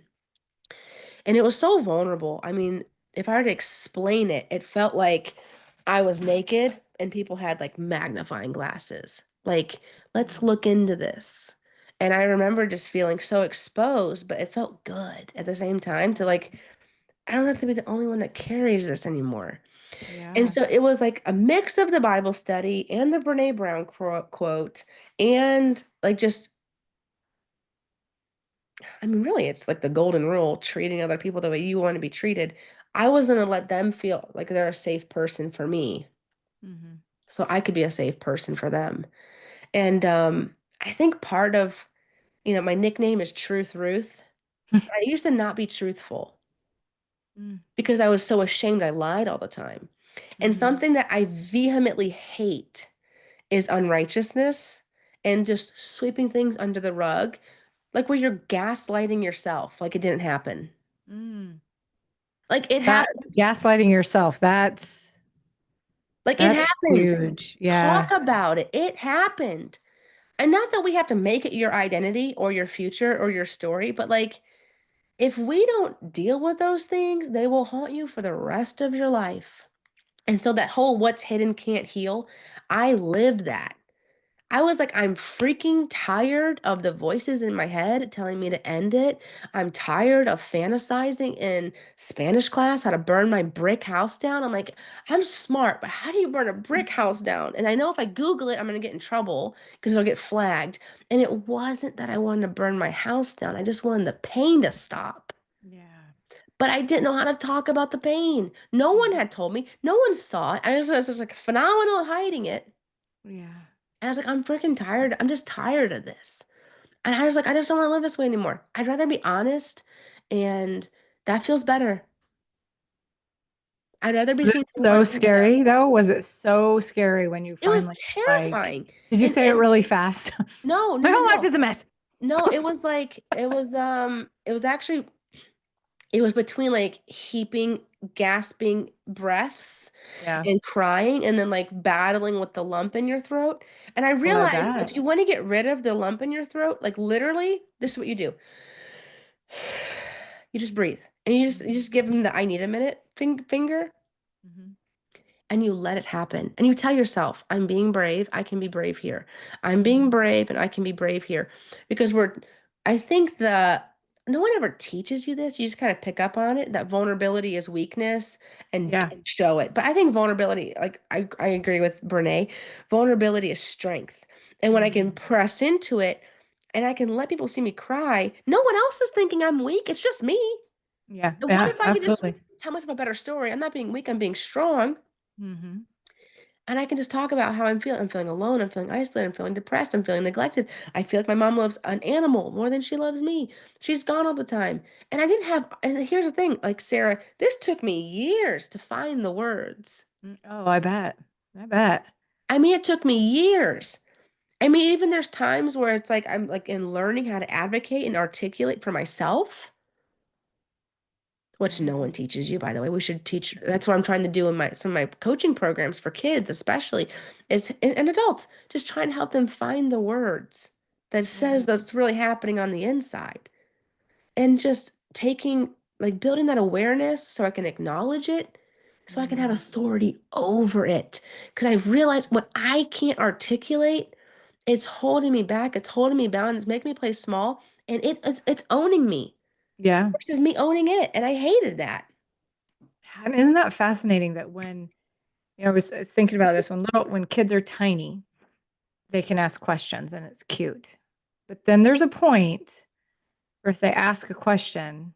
And it was so vulnerable. I mean, if I were to explain it, it felt like I was naked and people had like magnifying glasses. Like, let's Mm. look into this. And I remember just feeling so exposed, but it felt good at the same time to like, I don't have to be the only one that carries this anymore. And Yeah. so it was like a mix of the Bible study and the Brene Brown quote, and like just, I mean, really, it's like the golden rule, treating other people the way you want to be treated. I was going to let them feel like they're a safe person for me, Hmm. so I could be a safe person for them. And I think part of, you know, my nickname is Truth Ruth. I used to not be truthful because I was so ashamed I lied all the time. And Mm-hmm. something that I vehemently hate is unrighteousness and just sweeping things under the rug, like where you're gaslighting yourself, like it didn't happen. Mm. Like it That happened. gaslighting yourself, Like it that's happened. huge. Talk Yeah. about it. It happened. And not that we have to make it your identity or your future or your story, but like if we don't deal with those things, they will haunt you for the rest of your life. And so that whole what's hidden can't heal, I lived that. I was like, I'm freaking tired of the voices in my head telling me to end it. I'm tired of fantasizing in Spanish class how to burn my brick house down. I'm like, I'm smart, but how do you burn a brick house down? And I know if I Google it, I'm going to get in trouble because it'll get flagged. And it wasn't that I wanted to burn my house down, I just wanted the pain to stop. Yeah. But I didn't know how to talk about the pain. No one Mhm. had told me, no one saw it. I was just like phenomenal at hiding it. Yeah. And I was like, I'm freaking tired. I'm just tired of this. And I was like, I just don't want to live this way anymore. I'd rather be honest, and that feels better. I'd rather be Was seen it for who I so really am. scary though? Was it so scary when you It was finally like, terrifying. did you say it And really fast? no, no, My no, whole life no. is a mess. No, it was like it was actually it was between like heaping, gasping breaths Yeah. and crying and then like battling with the lump in your throat. And I Oh, I realized if bet. you want to get rid of the lump in your throat, like literally, this is what you do. You just breathe. And you Mhm. just give them the I need a minute finger Mhm. and you let it happen. And you tell yourself, I'm being brave. I can be brave here. I'm being Mhm. brave and I can be brave here. Because I think no one ever teaches you this. You just kind of pick up on it that vulnerability is weakness and Yeah. don't show it. But I think vulnerability, like I agree with Brene, vulnerability is strength. And when I can Mhm. press into it and I can let people see me cry, no one else is thinking I'm weak. It's just me. Yeah. And what Yeah. if I could just Absolutely. tell myself a better story? I'm not being weak, I'm being strong. Mhm. And I can just talk about how I'm feeling. I'm feeling alone. I'm feeling isolated. I'm feeling depressed. I'm feeling neglected. I feel like my mom loves an animal more than she loves me. She's gone all the time. And I didn't have, and here's the thing, like Sarah, this took me years to find the words. Oh, I bet. I bet. I mean, it took me years. I mean, even there's times where it's like I'm like in learning how to advocate and articulate for myself, which no Mhm. one teaches you, by the way. We should teach. That's what I'm trying to do in my some of my coaching programs for kids, especially, is and adults, just trying to help them find the words that Yeah. says that's really happening on the inside, and just taking like building that awareness so I can acknowledge it, so I can have Mhm. authority over it. Because I realize what I can't articulate, it's holding me back. It's holding me bound. It's making me play small, and it's owning me Yeah. versus me owning it, and I hated that. And isn't that fascinating that when, I was thinking about this when kids are tiny, they can ask questions and it's cute. But then there's a point where if they ask a question,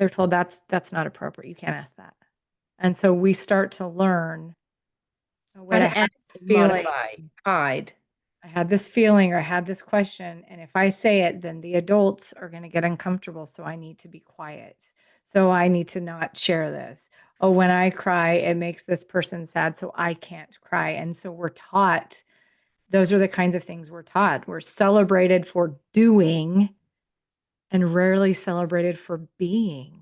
they're told that's not appropriate. You can't ask that. And so we start to learn, oh, How wait, I to had ask, this feeling. modify, hide. I had this feeling or I had this question. And if I say it, then the adults are going to get uncomfortable. So I need to be quiet. So I need to not share this. Oh, when I cry, it makes this person sad. So I can't cry. And so we're taught, those are the kinds of things we're taught. We're celebrated for doing and rarely celebrated for being.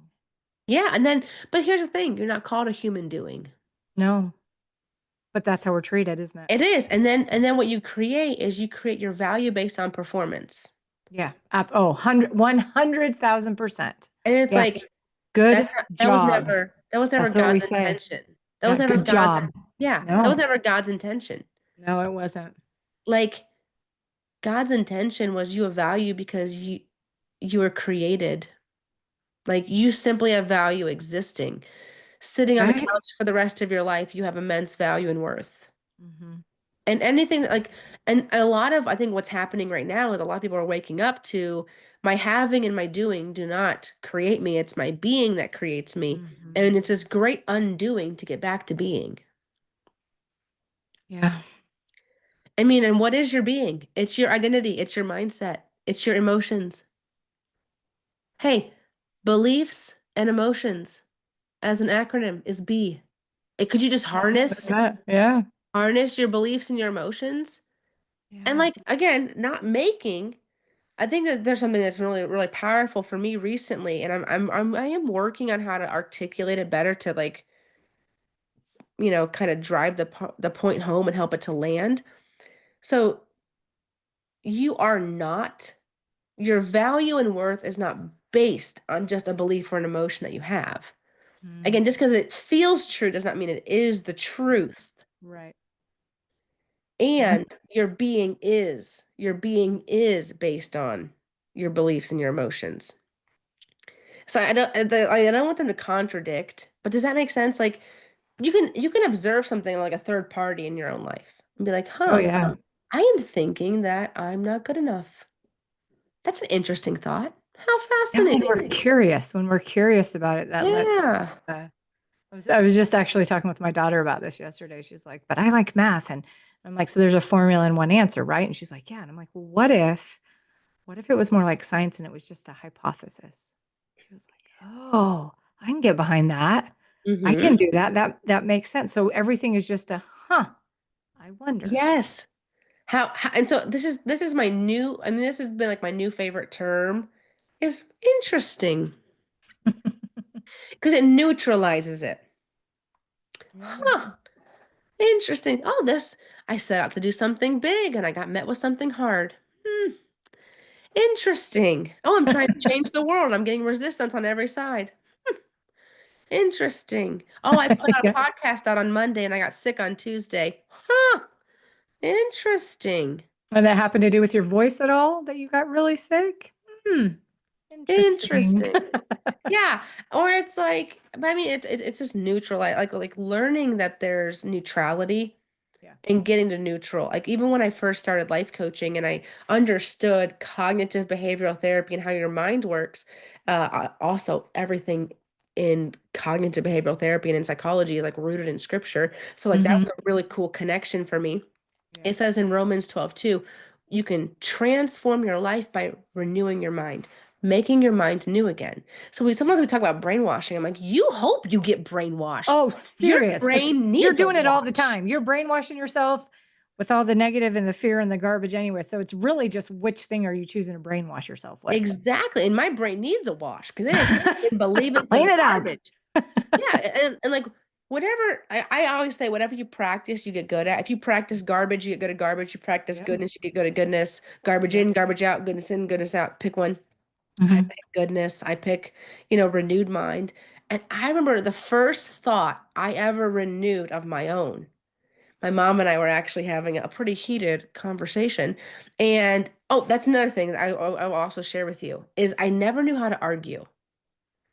Yeah, and then, but here's the thing, you're not called a human doing. No, but that's how we're treated, isn't it? It is. And then what you create is you create your value based on performance. Yeah. Oh, 100,000%. And it's Yeah. like Good that was job. never That's what we God's say. intention. That was Yeah. never Good God's job. yeah, that was No, never God's intention. no, it wasn't. Like God's intention was you have value because you were created. Like you simply have value existing. Sitting on the Right. couch for the rest of your life, you have immense value and worth. Hmm. And anything that like, and a lot of, I think what's happening right now is a lot of people are waking up to my having and my doing do not create me. It's my being that creates me. Hmm. And it's this great undoing to get back to being. Yeah. I mean, and what is your being? It's your identity, it's your mindset, it's your emotions. Hey, beliefs and emotions as an acronym is B. Could you just Yeah. harness your beliefs and your emotions? And Yeah. like again, not making. I think that there's something that's really really powerful for me recently, and I am working on how to articulate it better to like kind of drive the point home and help it to land. So you are not your value and worth is not based on just a belief or an emotion that you have. Mm. Again, just because it feels true does not mean it is the truth. Right. And your being is based on your beliefs and your emotions. So I don't want them to contradict, but does that make sense? Like you can observe something like a third party in your own life and be like, Oh, "Huh, yeah. I am thinking that I'm not good enough." That's an interesting thought. How Yeah. fascinating. When we're curious about it, that lets, Yeah. I was just actually talking with my daughter about this yesterday. She's like, but I like math. And I'm like, so there's a formula and one answer, right? And she's like, yeah. And I'm like, well, what if it was more like science and it was just a hypothesis? She was like, oh, I can get behind that. I can Mm-hmm. do that. That makes sense. So everything is just a, I wonder. Yes. And so this is my new, I mean, this has been like my new favorite term is interesting because it neutralizes it. Yeah. Huh. Interesting. Oh, I set out to do something big and I got met with something hard. Hmm. Interesting. Oh, I'm trying to change the world. I'm getting resistance on every side. Interesting. Oh, I put a Yeah. podcast out on Monday and I got sick on Tuesday. Huh. Interesting. And that happened to do with your voice at all that you got really sick? Hmm. Interesting. Interesting. Yeah. Or it's like, but I mean, it's just neutral. Like learning that there's neutrality Yeah. and getting to neutral. Like even when I first started life coaching and I understood cognitive behavioral therapy and how your mind works, also everything in cognitive behavioral therapy and in psychology is like rooted in scripture. So like that Hmm. was a really cool connection for me. Yeah. It says in Romans 12:2, you can transform your life by renewing your mind, making your mind new again. So sometimes we talk about brainwashing. I'm like, you hope you get brainwashed. Oh, Your serious. But brain you're needs a doing it all the wash. time. You're brainwashing yourself with all the negative and the fear and the garbage anyway. So it's really just which thing are you choosing to brainwash yourself with? Exactly. And my brain needs a wash because it is freaking believe it's Clean in it up. garbage. Yeah. And like whatever, I always say, whatever you practice, you get good at. If you practice garbage, you get good at garbage. You practice Yep. goodness, you get good at goodness. Garbage Yep. in, garbage out, goodness in, goodness out. Pick one. I Hmm. pick goodness. I pick, renewed mind. And I remember the first thought I ever renewed of my own. My mom and I were actually having a pretty heated conversation. And oh, that's another thing that I will also share with you is I never knew how to argue.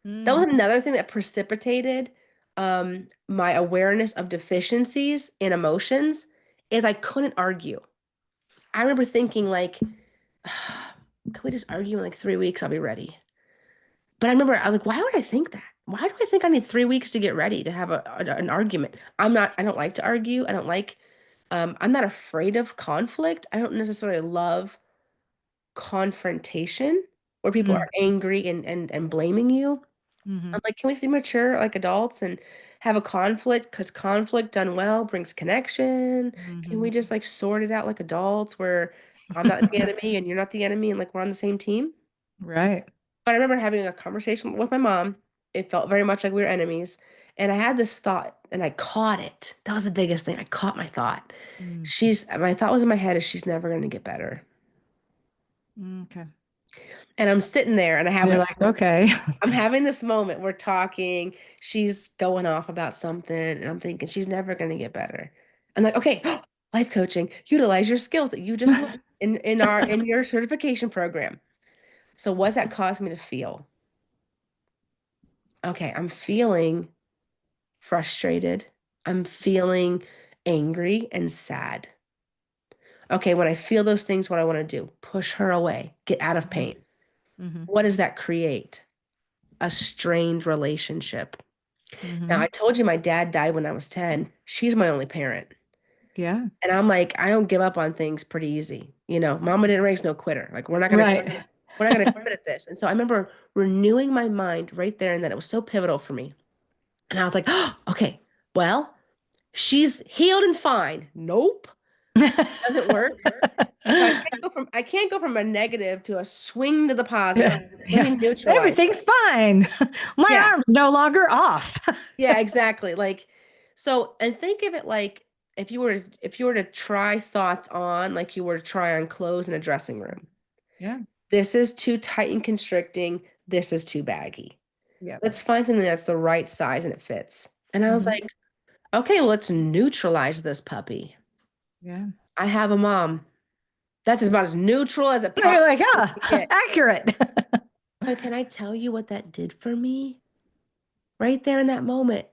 That was Mm. another thing that precipitated my awareness of deficiencies in emotions is I couldn't argue. I remember thinking like, could we just argue in like 3 weeks? I'll be ready. But I remember I was like, why would I think that? Why do I think I need 3 weeks to get ready to have an argument? I don't like to argue. I'm not afraid of conflict. I don't necessarily love confrontation where people Mm, are angry and blaming you. hmm I'm like, can we be mature like adults and have a conflict? Because conflict done well brings connection. Can hmm we just like sort it out like adults where I'm not the enemy and you're not the enemy and like we're on the same team? Right. But I remember having a conversation with my mom. It felt very much like we were enemies. And I had this thought and I caught it. That was the biggest thing. I caught my thought. Mm, My thought was in my head is she's never going to get better. okay. And I'm sitting there and And you're like, okay. I'm having this moment. We're talking. She's going off about something. And I'm thinking she's never going to get better. I'm like, okay, life coaching, utilize your skills that you just learned in your certification program. So what's that caused me to feel? Okay, I'm feeling frustrated. I'm feeling angry and sad. Okay, when I feel those things, what I want to do, push her away, get out of pain. hmm What does that create? A strained relationship. Now, hmm I told you my dad died when I was 10. She's my only parent. Yeah. And I'm like, I don't give up on things pretty easy. You know, mama didn't raise no quitter. Like, Right. we're not gonna quit at this. And so I remember renewing my mind right there and then it was so pivotal for me. And I was like, oh, okay, well, she's healed and fine. Nope. Doesn't work. So I can't go from a negative to a swing to the positive. Yeah. Let me Yeah. neutralize. Everything's fine. My Yeah. arm's no longer off. Yeah, exactly. Like so and think of it like if you were to try thoughts on like you were to try on clothes in a dressing room. Yeah. This is too tight and constricting. This is too baggy. Yep. Let's find something that's the right size and it fits. And I was hmm like, okay, well, let's neutralize this puppy. Yeah. I have a mom. That's about as neutral as it You're like, possibly ah, can get. accurate. But can I tell you what that did for me? Right there in that moment.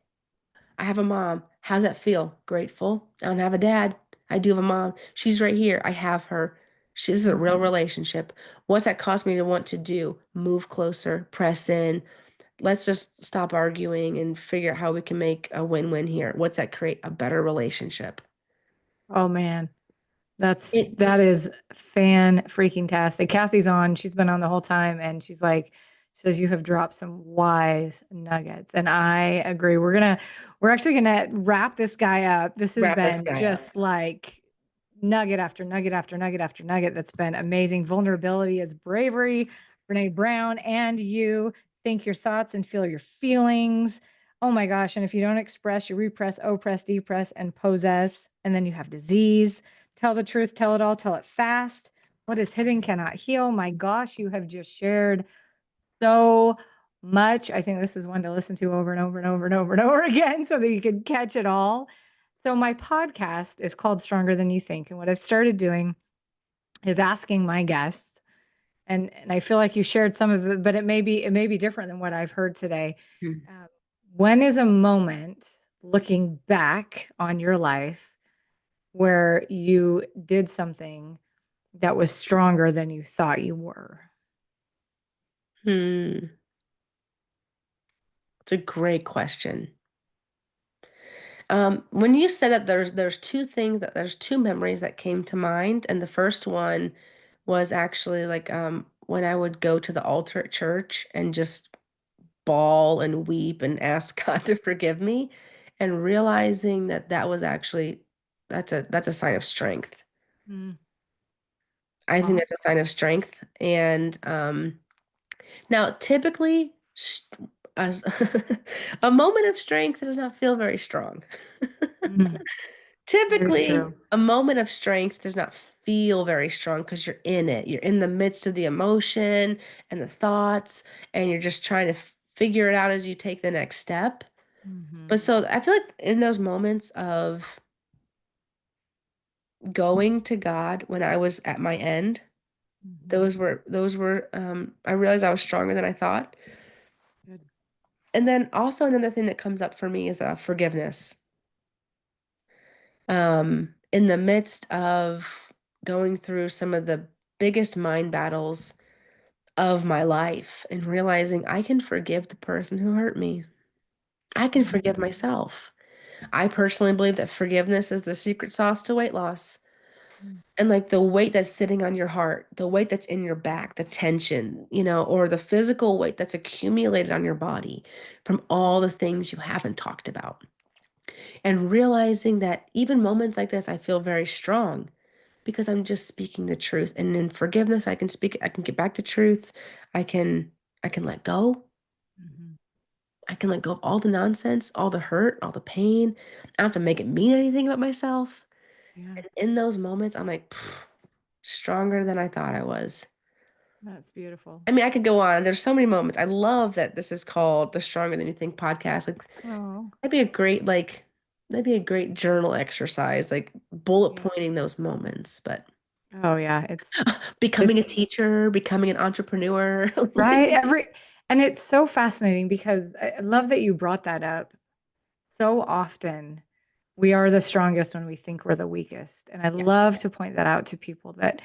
I have a mom. How's that feel? Grateful. I don't have a dad. I do have a mom. She's right here. I have her. This is a real relationship. What's that caused me to want to do? Move closer, press in. Let's just stop arguing and figure out how we can make a win-win here. What's that create? A better relationship. Oh man. It, That is fan freaking tastic. Kathy's on. She's been on the whole time, and she's like, she says you have dropped some wise nuggets, and I agree. We're actually gonna wrap this guy up. This has wrap this been guy up. just like nugget after nugget after nugget after nugget. That's been amazing. Vulnerability is bravery. Brene Brown and you think your thoughts and feel your feelings. Oh my gosh! And if you don't express, you repress, oppress, depress, and possess, and then you have disease. Tell the truth, tell it all, tell it fast. What is hidden cannot heal. My gosh, you have just shared so much. I think this is one to listen to over and over and over and over and over again so that you can catch it all. So, my podcast is called Stronger Than You Think. And what I've started doing is asking my guests, and I feel like you shared some of it, but it may be different than what I've heard today. Hmm. Um, when is a moment looking back on your life where you did something that was stronger than you thought you were? Hmm. It's a great question. When you said that there's two memories that came to mind, and the first one was actually like when I would go to the altar at church and just bawl and weep and ask God to forgive me, and realizing that that was actually that's a sign of strength. Mm, I think that's awesome. a sign of strength, and now typically. As a moment of strength does not feel very strong. Mhm. Very Typically, true. a moment of strength does not feel very strong because you're in it. You're in the midst of the emotion and the thoughts, and you're just trying to figure it out as you take the next step. Mhm. But so I feel like in those moments of going to God when I was at my end, Mhm. those were I realized I was stronger than I thought. Good. And then also another thing that comes up for me is forgiveness. In the midst of going through some of the biggest mind battles of my life and realizing I can forgive the person who hurt me. I can Mhm. forgive myself. I personally believe that forgiveness is the secret sauce to weight loss. Mm. And like the weight that's sitting on your heart, the weight that's in your back, the tension, or the physical weight that's accumulated on your body from all the things you haven't talked about. And realizing that even moments like this, I feel very strong because I'm just speaking the truth. And in forgiveness, I can get back to truth. I can, I can let go. Mhm. I can let go of all the nonsense, all the hurt, all the pain. I don't have to make it mean anything about myself. Yeah, And in those moments, I'm like, "Phew, stronger than I thought I was." that's beautiful. I mean, I could go on. There's so many moments. I love that this is called the Stronger Than You Think podcast. Like, Oh, that'd be a great, journal exercise, like bullet yeah. pointing those moments. But Oh, yeah. becoming a It's teacher, becoming an entrepreneur. right. And it's so fascinating because I love that you brought that up. So often we are the strongest when we think we're the weakest. And I Yeah. love to point that out to people that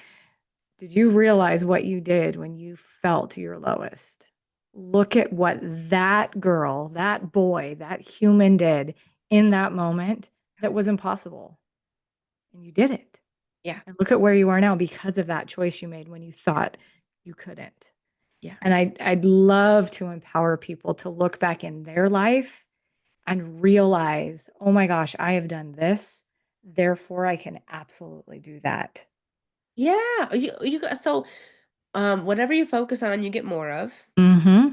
did you realize what you did when you felt your lowest? Look at what that girl, that boy, that human did in that moment that was impossible. And you did it. Yeah. And look at where you are now because of that choice you made when you thought you couldn't. Yeah. And I'd love to empower people to look back in their life and realize, oh my gosh, I have done this. Therefore, I can absolutely do that. Yeah. You got so whatever you focus on, you get more of. Mm-hmm.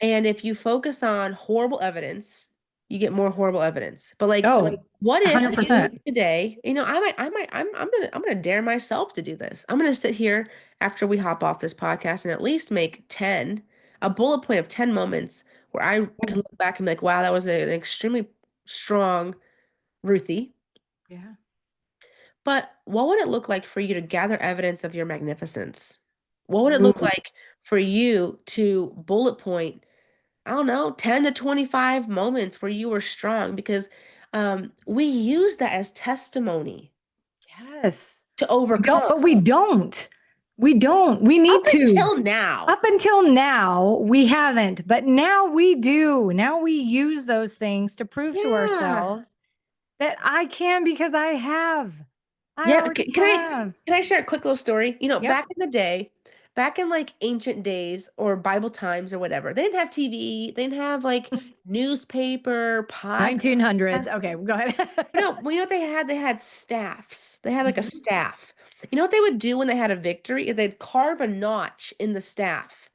And if you focus on horrible evidence, you get more horrible evidence. But like, Oh, what if you 100%. today, I'm gonna dare myself to do this. I'm gonna sit here after we hop off this podcast and at least make 10, a bullet point of 10 moments where I can look back and be like, wow, that was an extremely strong Ruthie. Yeah. But what would it look like for you to gather evidence of your magnificence? What would it look Ooh, like for you to bullet point, I don't know, 10 to 25 moments where you were strong? Because we use that as testimony yes. to We don't, overcome. but we don't. We don't. We Up need to. until now. Up until now, we haven't, but now we do. Now we use those things to prove to Yeah. ourselves that I can because I have. I Yeah, already can have. I share a quick little story? Yep. Back in the day, back in like ancient days or Bible times or whatever, they didn't have TV, they didn't have like newspaper, podcast. 1900s. Okay, go ahead. No, well, you know what they had? They had staffs. They had like a Mhm. staff. You know what they would do when they had a victory is they'd carve a notch in the staff.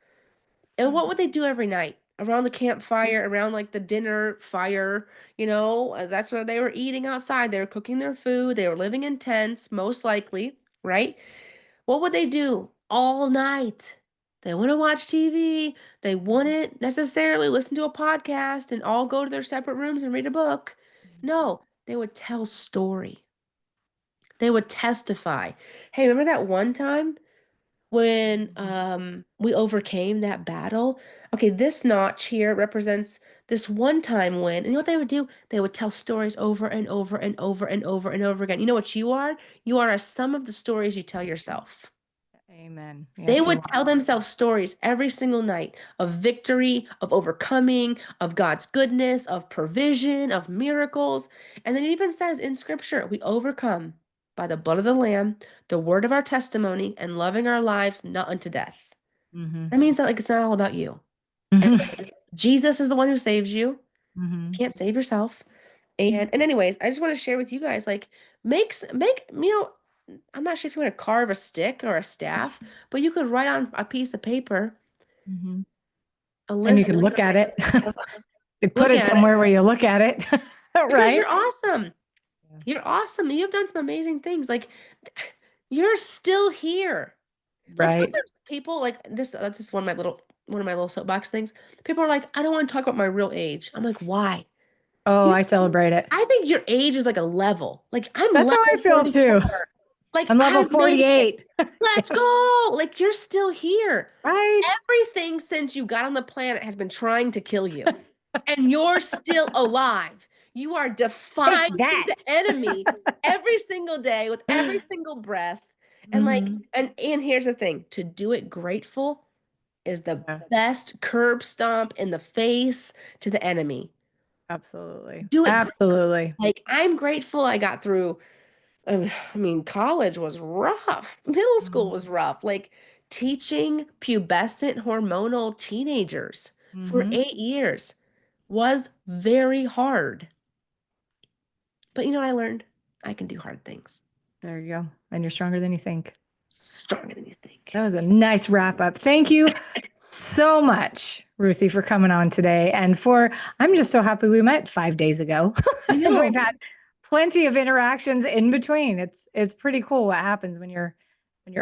And what would they do every night? Around the campfire, around like the dinner fire, that's where they were eating outside. They were cooking their food. They were living in tents, most likely, right? What would they do all night? They wouldn't watch TV. They wouldn't necessarily listen to a podcast and all go to their separate rooms and read a book. No, they would tell story. They would testify. Hey, remember that one time when we overcame that battle? Okay, this notch here represents this one time win. And you know what they would do? They would tell stories over and over and over and over and over again. You know what you are? You are a sum of the stories you tell yourself. Amen. They Yes, you would tell are. themselves stories every single night of victory, of overcoming, of God's goodness, of provision, of miracles. And then it even says in scripture, we overcome by the blood of the Lamb, the word of our testimony, and loving our lives not unto death. Hmm. That means that like it's not all about you. And Hmm. Jesus is the one who saves you. You Hmm. can't save yourself. And anyways, I just want to share with you guys, like, I'm not sure if you want to carve a stick or a staff, but you could write on a piece of paper Hmm. a And you list can look at it. of They put look it at it somewhere where you look at it. because Right? you're awesome. Yeah. You're awesome. You've done some amazing things. Like you're still here. Like Right. sometimes people like this. This is one of my little soapbox things. People are like, I don't want to talk about my real age. I'm like, why? Oh, You I celebrate it. I think your age is like a level. Like I'm That's how I level feel too. 44. Like I'm level I've made it. 48. Let's go. Like you're still here. Right? Everything since you got on the planet has been trying to kill you. And you're still alive. You are Take defying the that. enemy every single day with every single breath. And like, Hmm. and here's the thing, to do it grateful, is the Yeah, best curb stomp in the face to the enemy. absolutely. Do it. Absolutely. Like, I'm grateful I got through. I mean, college was rough. Middle school was rough. Like teaching pubescent hormonal teenagers for Mm-hmm. 8 years was very hard. But you know what I learned? I can do hard things. There you go. And you're stronger than you think. Stronger than you think. That was a nice wrap up. Thank you so much, Ruthie, for coming on today. I'm just so happy we met 5 days ago. I And know. we've had plenty of interactions in between. It's pretty cool what happens when you're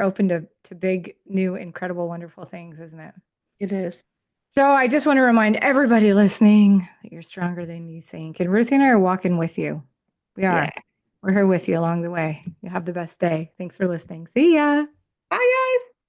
open to big, new, incredible, wonderful things, isn't it? It is. So I just want to remind everybody listening that you're stronger than you think. And Ruthie and I are walking with you. We Yeah. are. We're here with you along the way. You have the best day. Thanks for listening. See ya. Bye, guys.